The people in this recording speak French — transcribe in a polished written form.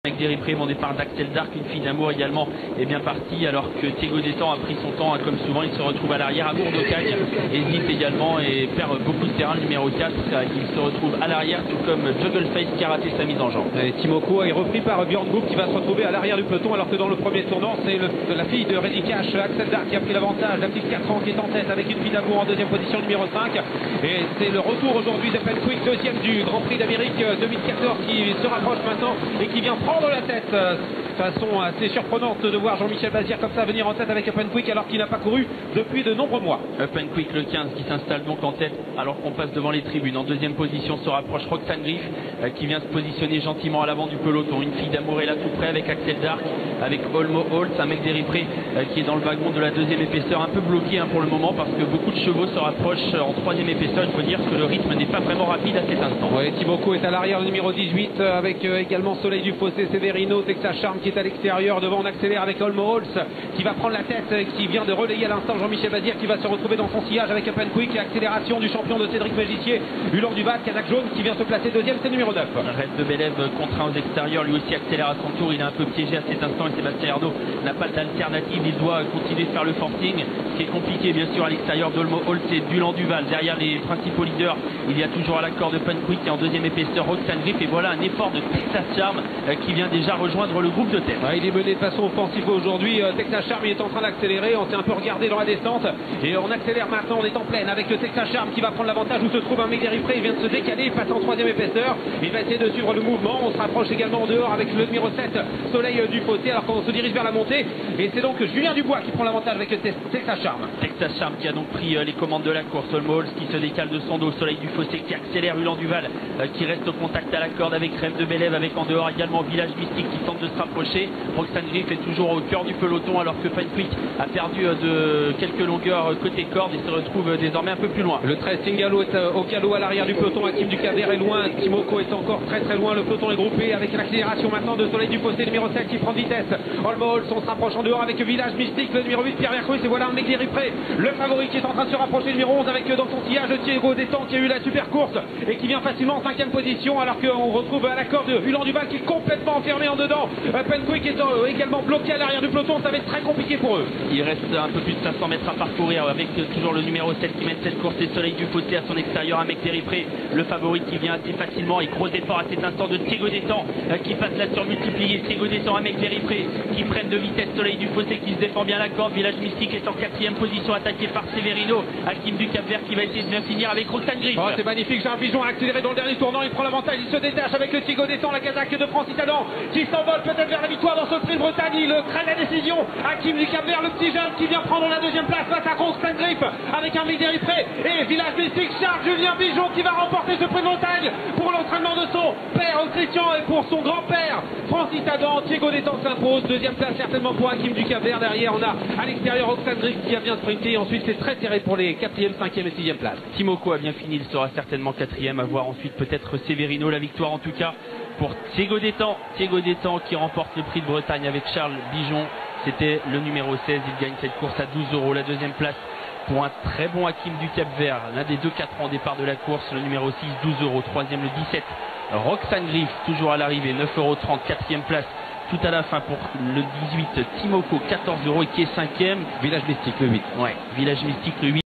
Avec des replays, mon départ d'Axel Dark, une fille d'amour également est bien partie, alors que Thiego Détan a pris son temps, comme souvent il se retrouve à l'arrière. Amour de Cagne hésite également et perd beaucoup de terrain, le numéro 4, il se retrouve à l'arrière, tout comme Juggleface qui a raté sa mise en jambe. Et Timoko est repris par Björn Goop qui va se retrouver à l'arrière du peloton, alors que dans le premier tournant c'est la fille de Reddy Cash, Axel Dark, qui a pris l'avantage, la petite 4 ans qui est en tête avec une fille d'amour en deuxième position, numéro 5. Et c'est le retour aujourd'hui de Penquick, deuxième du Grand Prix d'Amérique 2014, qui se rapproche maintenant et qui vient prendre la tête. Façon assez surprenante de voir Jean-Michel Bazir comme ça venir en tête avec Penquick alors qu'il n'a pas couru depuis de nombreux mois. Penquick le 15 qui s'installe donc en tête alors qu'on passe devant les tribunes. En deuxième position se rapproche Roxane Griff qui vient se positionner gentiment à l'avant du peloton. Une fille d'amour est là tout près avec Axel Dark, avec Olmo Holtz, un mec d'Eripré qui est dans le wagon de la deuxième épaisseur, un peu bloqué pour le moment parce que beaucoup de chevaux se rapprochent en troisième épaisseur. Il faut dire que le rythme n'est pas vraiment rapide à cet instant. Oui, Timoko est à l'arrière, le numéro 18 avec également Soleil du Fossé, Severino, Texas Charm qui est à l'extérieur. Devant on accélère avec Olmo Holtz qui va prendre la tête, qui vient de relayer à l'instant Jean-Michel Bazir qui va se retrouver dans son sillage avec Penquick. Accélération du champion de Cédric Magicier, Hulon Duval, Kazakh jaune qui vient se placer deuxième, c'est le numéro 9. Reste de Bélève contraint aux extérieurs, lui aussi accélère à son tour, il est un peu piégé à cet instant et Sébastien Erdo n'a pas d'alternative, il doit continuer de faire le forcing, ce qui est compliqué bien sûr à l'extérieur d'Olmo Holtz et Hulon Duval. Derrière les principaux leaders, il y a toujours à l'accord de Penquick et en deuxième épaisseur Roxane Griff, et voilà un effort de Texas Charm qui vient déjà rejoindre le groupe de tête. Ouais, il est mené de façon offensive aujourd'hui. Texas Charm est en train d'accélérer, on s'est un peu regardé dans la descente et on accélère maintenant, on est en pleine avec le Texas Charm qui va prendre l'avantage où se trouve un mec d'Eripré. Il vient de se décaler, il passe en troisième épaisseur, il va essayer de suivre le mouvement. On se rapproche également en dehors avec le numéro 7 Soleil du Fossé alors qu'on se dirige vers la montée, et c'est donc Julien Dubois qui prend l'avantage avec le Texas Charm. Texas Charm qui a donc pris les commandes de la course. Olmo Holtz qui se décale de son dos, Soleil du Fossé qui accélère, Hulon Duval qui reste au contact à la corde avec Rêve de Bélève, avec en dehors également Village Mystique qui tente de se rapprocher. Roxane Griff est toujours au cœur du peloton alors que Penquick a perdu de quelques longueurs côté corde et se retrouve désormais un peu plus loin. Le 13 Singalo est au galop à l'arrière du peloton, Hakim du Cap-Vert est loin, Timoko est encore très loin, le peloton est groupé avec l'accélération maintenant de Soleil du Fossé, numéro 7 qui prend de vitesse. Olmo Holtz, on se rapproche en dehors avec Village Mystique, le numéro 8 Pierre Vercruz, et voilà un mec d'Eripré, le favori qui est en train de se rapprocher, numéro 11 avec dans son sillage Thiego Détan qui a eu la super course et qui vient facilement en cinquième position alors qu'on retrouve à l'accord de Hulon Duval qui est complètement enfermé en dedans. Penquick est également bloqué à l'arrière du peloton, ça va être très compliqué pour eux. Il reste un peu plus de 500 mètres à parcourir avec toujours le numéro 7 qui mène cette course et Soleil du Fossé à son extérieur, un mec d'Eripré, le favori qui vient assez facilement, et gros effort à cet instant de Thiego Détan qui passe la surmultipliée. Thiego Détan, un mec d'Eripré qui prennent de vitesse, Soleil du Fossé qui se défend bien la corde, Village Mystique est en quatrième position attaqué par Severino, Hakim du Cap-Vert qui va essayer de bien finir avec Roxane Griff. Oh, c'est magnifique, Jean Pigeon a accéléré dans le dernier tournant, il prend l'avantage, il se détache avec le Thiego Détan, la Kazakh de Francis Adam qui s'envole peut-être vers la victoire dans ce prix de Bretagne. Il craint la décision, Hakim du Cap-Vert, le petit jeune qui vient prendre la deuxième place face à Roxane Griff avec un mec d'Eripré et Village Mystique charge Julien Pigeon qui va remporter ce prix de Bretagne pour l'entraînement de son père Christian et pour son grand-père Francis Adam. Thiego Détan s'impose, deuxième place certainement pour Hakim du Cap-Vert. Derrière on a à l'extérieur Roxane Griff qui a bien sprinté, ensuite c'est très serré pour les 4e, 5e et 6e places. Timoko a bien fini, il sera certainement 4e, à voir ensuite peut-être Severino. La victoire en tout cas pour Thiego Détan qui remporte le prix de Bretagne avec Charles Bijon. C'était le numéro 16, il gagne cette course à 12 €. La deuxième place pour un très bon Hakim du Cap-Vert, l'un des 2-4 ans au départ de la course, le numéro 6, 12 €. Troisième le 17, Roxane Griff, toujours à l'arrivée, 9,30 €. Quatrième place tout à la fin pour le 18, Timoko, 14 € et qui est 5e. Village Mystique le 8. Ouais, Village Mystique le 8.